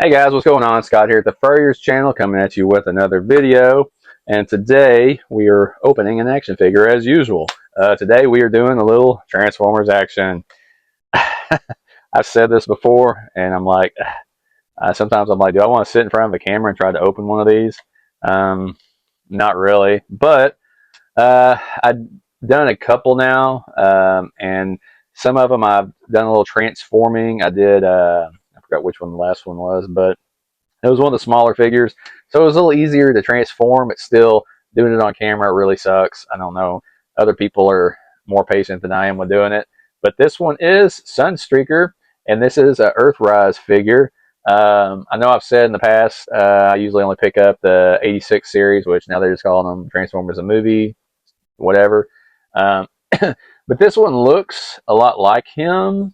Hey guys, what's going on? Scott here at the Furriers channel coming at you with another video. And today we are opening an action figure as usual. Today we are doing a little Transformers action. I've said this before and I'm like, sometimes I'm like, do I want to sit in front of a camera and try to open one of these? Not really, but I've done a couple now, and some of them I've done a little transforming. I did, I forgot which one the last one was, but it was one of the smaller figures, so it was a little easier to transform. It's still doing it on camera really sucks. I don't know. Other people are more patient than I am with doing it. But this one is Sunstreaker, and this is a Earthrise figure. I know I've said in the past, I usually only pick up the 86 series, which now they're just calling them Transformers a movie, whatever. Um, but this one looks a lot like him.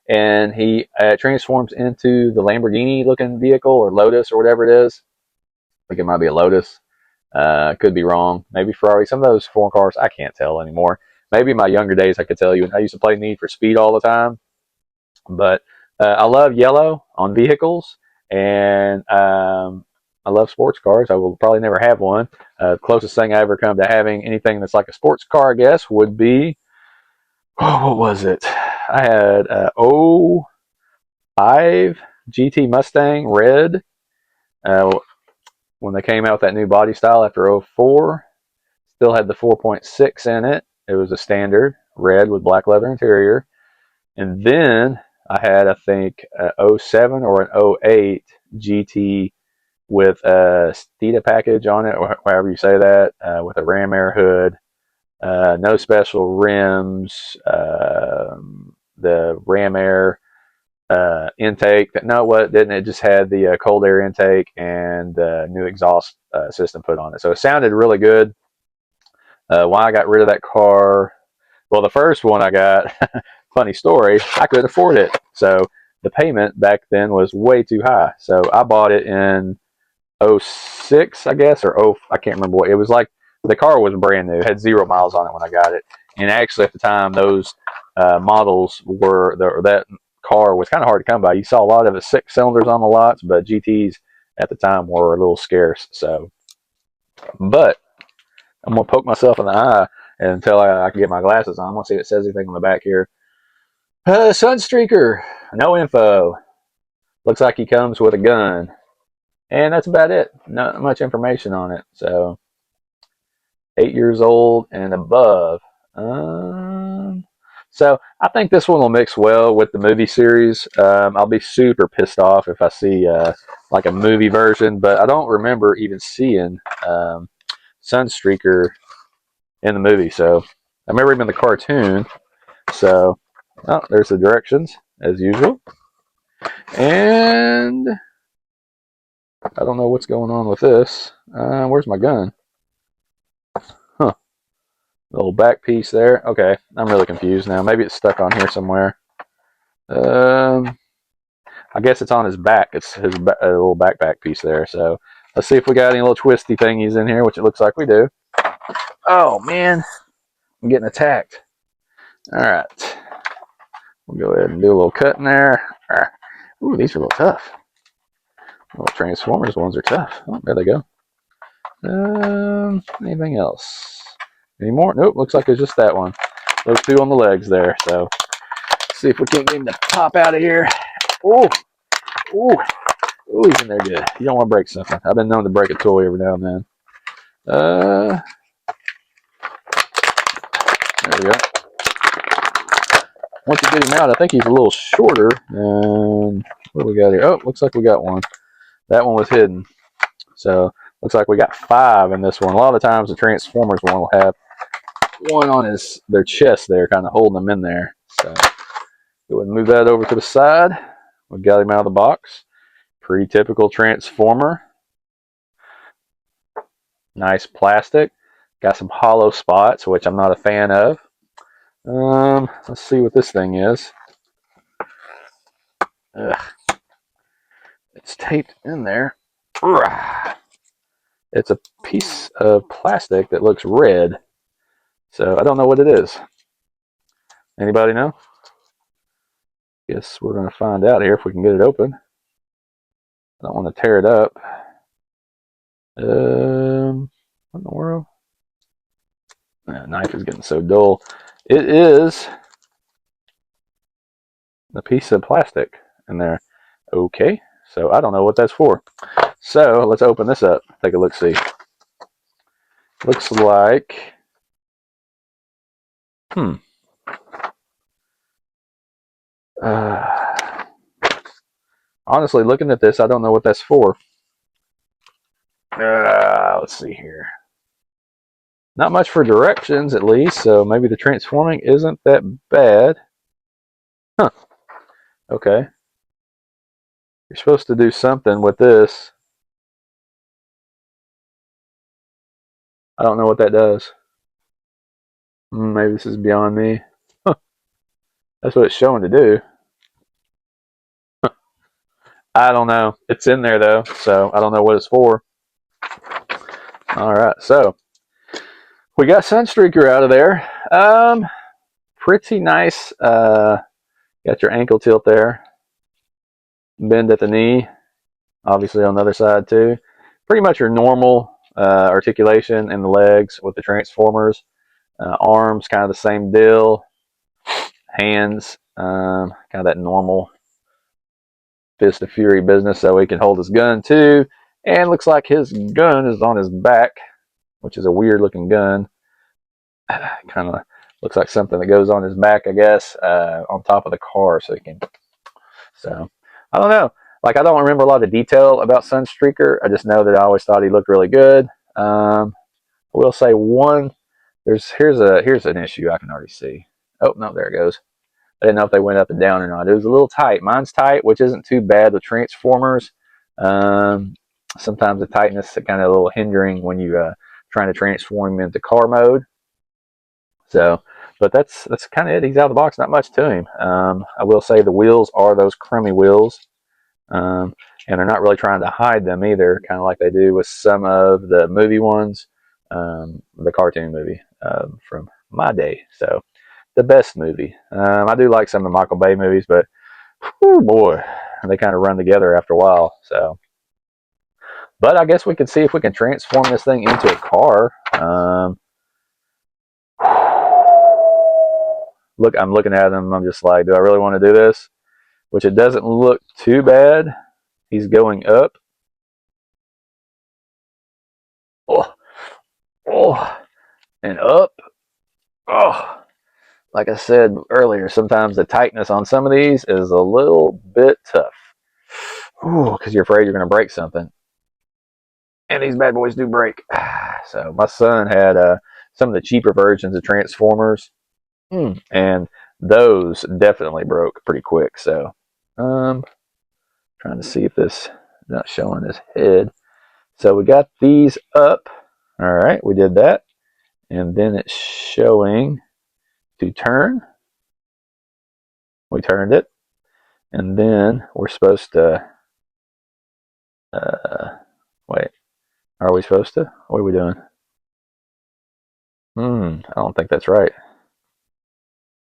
And he transforms into the Lamborghini looking vehicle, or Lotus, or whatever it is. I think it might be a Lotus. Could be wrong. Maybe Ferrari. Some of those foreign cars I can't tell anymore. Maybe in my younger days I could tell you. I used to play Need for Speed all the time. But I love yellow on vehicles, and I love sports cars. I will probably never have one. The closest thing I ever come to having anything that's like a sports car, I guess, would be, oh, what was it? I had '05 GT Mustang Red, when they came out with that new body style after '04. Still had the 4.6 in it. It was a standard red with black leather interior. And then I had, I think, '07 or an '08 GT with a Stita package on it, or however you say that, with a ram air hood, no special rims, the ram air intake. No, what didn't it? Just had the cold air intake and new exhaust system put on it. So it sounded really good. Why I got rid of that car? Well, the first one I got, funny story, I couldn't afford it. So the payment back then was way too high. So I bought it in '06, I guess, or I can't remember what. It was like the car was brand new, it had 0 miles on it when I got it. And actually, at the time, those models were, that car was kind of hard to come by. You saw a lot of it 6 cylinders on the lots, but GTs at the time were a little scarce. So, but I'm gonna poke myself in the eye until I can get my glasses on. I'm gonna see if it says anything on the back here. Sunstreaker, no info. Looks like he comes with a gun, and that's about it. Not much information on it. So, 8 years old and above. So I think this one will mix well with the movie series. I'll be super pissed off if I see like a movie version, but I don't remember even seeing Sunstreaker in the movie. So I remember him in the cartoon. So, oh, there's the directions as usual. And I don't know what's going on with this. Where's my gun? Huh. Little back piece there. Okay, I'm really confused now. Maybe it's stuck on here somewhere. I guess it's on his back. It's his little backpack piece there. So let's see if we got any little twisty thingies in here, which it looks like we do. Oh man, I'm getting attacked. All right, we'll go ahead and do a little cut in there. Ooh, these are a little tough. Little Transformers ones are tough. Oh, there they go. Anything else? Any more? Nope, looks like it's just that one. Those 2 on the legs there. So see if we can't get him to pop out of here. Oh, ooh, ooh, he's in there good. You don't want to break something. I've been known to break a toy every now and then. There we go. Once you get him out, I think he's a little shorter. And what do we got here? Oh, looks like we got one. That one was hidden. So looks like we got 5 in this one. A lot of the times the Transformers one will have one on their chest there, kind of holding them in there. So go ahead and move that over to the side. We got him out of the box. Pretty typical Transformer. Nice plastic. Got some hollow spots, which I'm not a fan of. Let's see what this thing is. Ugh. It's taped in there. It's a piece of plastic that looks red. So I don't know what it is. Anybody know? Guess we're going to find out here if we can get it open. I don't want to tear it up. What in the world? That knife is getting so dull. It is a piece of plastic in there. Okay, so I don't know what that's for. So let's open this up. Take a look. See. Looks like. Honestly, looking at this, I don't know what that's for. Let's see here. Not much for directions, at least, so maybe the transforming isn't that bad. Huh. Okay. You're supposed to do something with this. I don't know what that does. Maybe this is beyond me. Huh. That's what it's showing to do. Huh. I don't know. It's in there, though, so I don't know what it's for. Alright, so we got Sunstreaker out of there. Pretty nice. Got your ankle tilt there. Bend at the knee. Obviously on the other side too. Pretty much your normal articulation in the legs with the transformers. Arms, kind of the same deal. Hands, kind of that normal fist of fury business, so he can hold his gun too. And looks like his gun is on his back, which is a weird looking gun. Kind of looks like something that goes on his back, I guess, on top of the car, so he can. So I don't know. Like, I don't remember a lot of detail about Sunstreaker. I just know that I always thought he looked really good. I will say one. Here's an issue I can already see. Oh no, there it goes. I didn't know if they went up and down or not. It was a little tight. Mine's tight, which isn't too bad with transformers. Sometimes the tightness is kind of a little hindering when you trying to transform him into car mode. So, but that's kind of it. He's out of the box. Not much to him. I will say the wheels are those crummy wheels, and they're not really trying to hide them either. Kind of like they do with some of the movie ones, the cartoon movie from my day. So, the best movie. I do like some of the Michael Bay movies, but oh boy, they kind of run together after a while. So, but I guess we can see if we can transform this thing into a car. Look, I'm looking at him. I'm just like, do I really want to do this? Which it doesn't look too bad. He's going up. Oh, oh, and up. Oh, like I said earlier, sometimes the tightness on some of these is a little bit tough. Because you're afraid you're going to break something. And these bad boys do break. So my son had some of the cheaper versions of Transformers. And those definitely broke pretty quick. So trying to see if this is not showing his head. So we got these up. All right, we did that. And then it's showing to turn. We turned it. And then we're supposed to wait. Are we supposed to? What are we doing? I don't think that's right.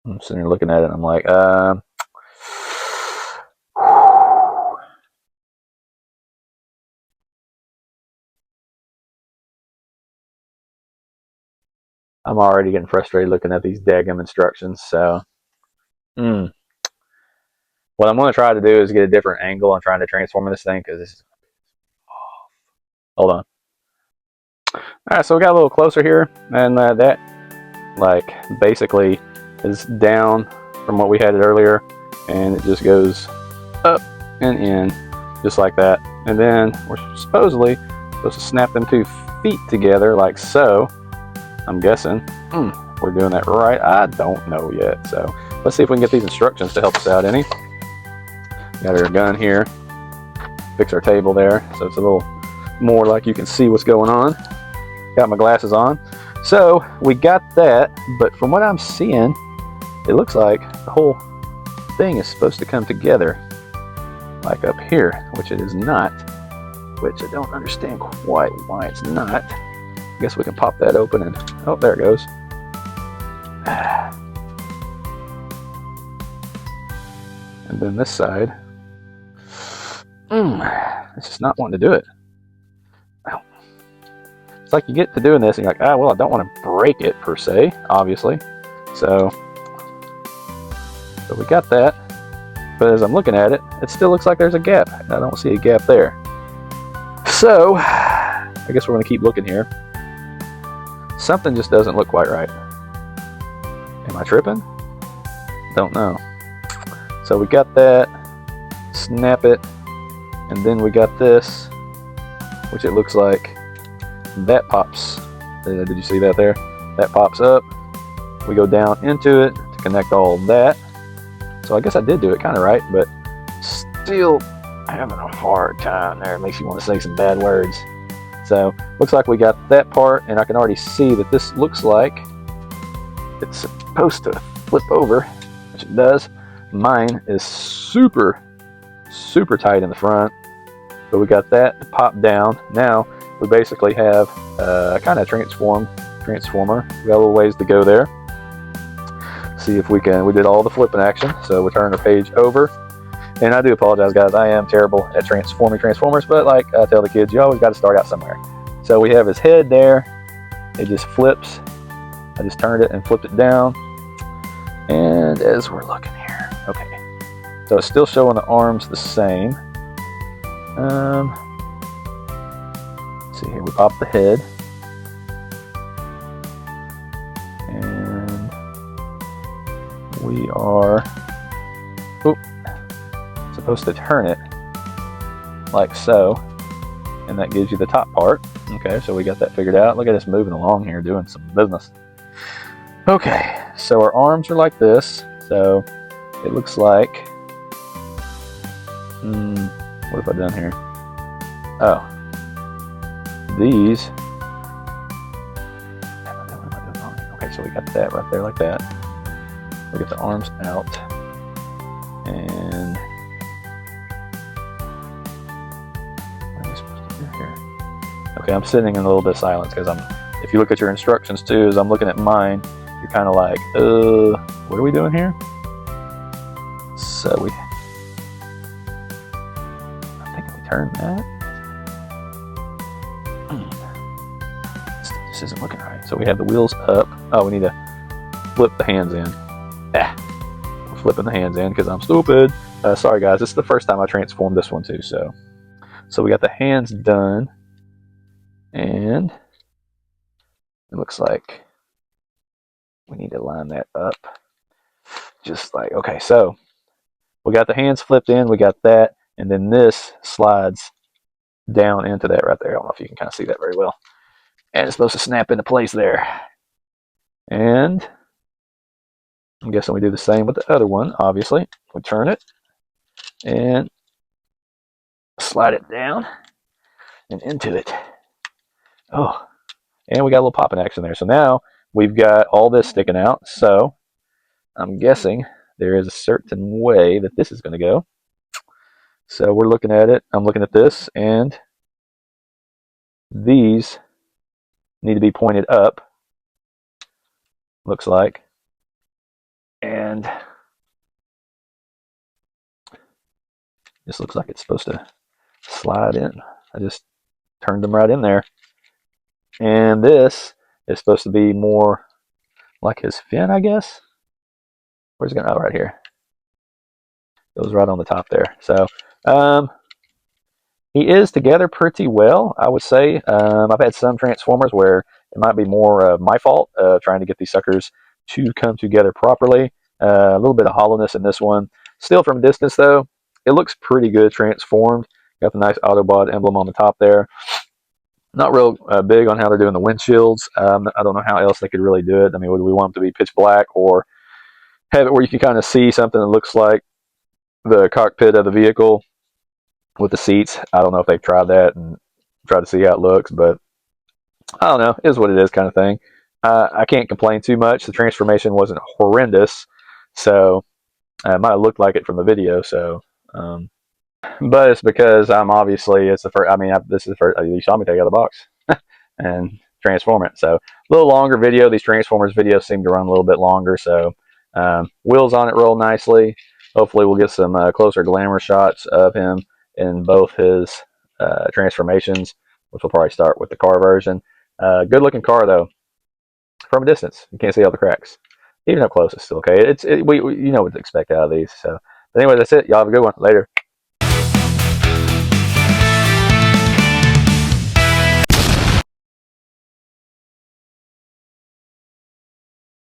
I'm sitting here looking at it and I'm like, I'm already getting frustrated looking at these daggum instructions. So, what I'm going to try to do is get a different angle on trying to transform this thing, because this is off. Hold on. All right, so we got a little closer here, and that, like, basically is down from what we had it earlier, and it just goes up and in, just like that. And then we're supposedly supposed to snap them 2 feet together, like so. I'm guessing. We're doing that right. I don't know yet. So let's see if we can get these instructions to help us out any. Got our gun here. Fix our table there, so it's a little more like you can see what's going on. Got my glasses on. So we got that, but from what I'm seeing, it looks like the whole thing is supposed to come together like up here, which it is not, which I don't understand quite why it's not. I guess we can pop that open and, oh, there it goes. And then this side. It's just not wanting to do it. Ow. It's like you get to doing this and you're like, ah, well, I don't want to break it per se, obviously. So we got that. But as I'm looking at it, it still looks like there's a gap. And I don't see a gap there. So I guess we're going to keep looking here. Something just doesn't look quite right. Am I tripping? Don't know. So we got that. Snap it. And then we got this, which it looks like that pops. Did you see that there? That pops up. We go down into it to connect all of that. So I guess I did do it kind of right, but still having a hard time there. It makes you want to say some bad words. So looks like we got that part, and I can already see that this looks like it's supposed to flip over, which it does. Mine is super tight in the front, but we got that to pop down. Now we basically have a kind of transformer. We got a little ways to go there. See if we can. We did all the flipping action, so we turn the page over. And I do apologize, guys. I am terrible at transforming transformers, but like I tell the kids, you always got to start out somewhere. So we have his head there. It just flips. I just turned it and flipped it down. And as we're looking here, okay. So it's still showing the arms the same. Let's see here. We pop the head. We are supposed to turn it like so, and that gives you the top part. Okay, so we got that figured out. Look at us moving along here, doing some business. Okay, so our arms are like this. So it looks like, what have I done here? Oh, these. Okay, so we got that right there like that. We get the arms out, and what am I supposed to do here? Okay, I'm sitting in a little bit of silence because if you look at your instructions too, as I'm looking at mine, you're kind of like, what are we doing here? So I think we turn that. This isn't looking right. So we have the wheels up. Oh, we need to flip the hands in. I'm flipping the hands in because I'm stupid. Sorry guys, this is the first time I transformed this one too. So we got the hands done, and it looks like we need to line that up just like, okay, so we got the hands flipped in, we got that, and then this slides down into that right there. I don't know if you can kind of see that very well, and it's supposed to snap into place there. And I'm guessing we do the same with the other one, obviously. We turn it and slide it down and into it. Oh, and we got a little popping action there. So now we've got all this sticking out. So I'm guessing there is a certain way that this is going to go. So we're looking at it. I'm looking at this, and these need to be pointed up, looks like. And this looks like it's supposed to slide in. I just turned them right in there. And this is supposed to be more like his fin, I guess. Where's it going? Oh, right here. Goes right on the top there. So he is together pretty well, I would say. I've had some Transformers where it might be more my fault trying to get these suckers to come together properly. A little bit of hollowness in this one. Still from a distance though, it looks pretty good transformed. Got the nice Autobot emblem on the top there. Not real big on how they're doing the windshields. I don't know how else they could really do it. I mean, would we want them to be pitch black, or have it where you can kind of see something that looks like the cockpit of the vehicle with the seats? I don't know if they've tried that and tried to see how it looks, but I don't know. It is what it is kind of thing. I can't complain too much. The transformation wasn't horrendous, so it might have looked like it from the video. So, but it's because I'm obviously, it's the first. I mean, this is the first. You saw me take out the box and transform it. So a little longer video. These Transformers videos seem to run a little bit longer. So wheels on it roll nicely. Hopefully, we'll get some closer glamour shots of him in both his transformations, which will probably start with the car version. Good looking car though. From a distance, you can't see all the cracks. Even up close, it's still okay. We you know what to expect out of these. So, but anyway, that's it. Y'all have a good one. Later.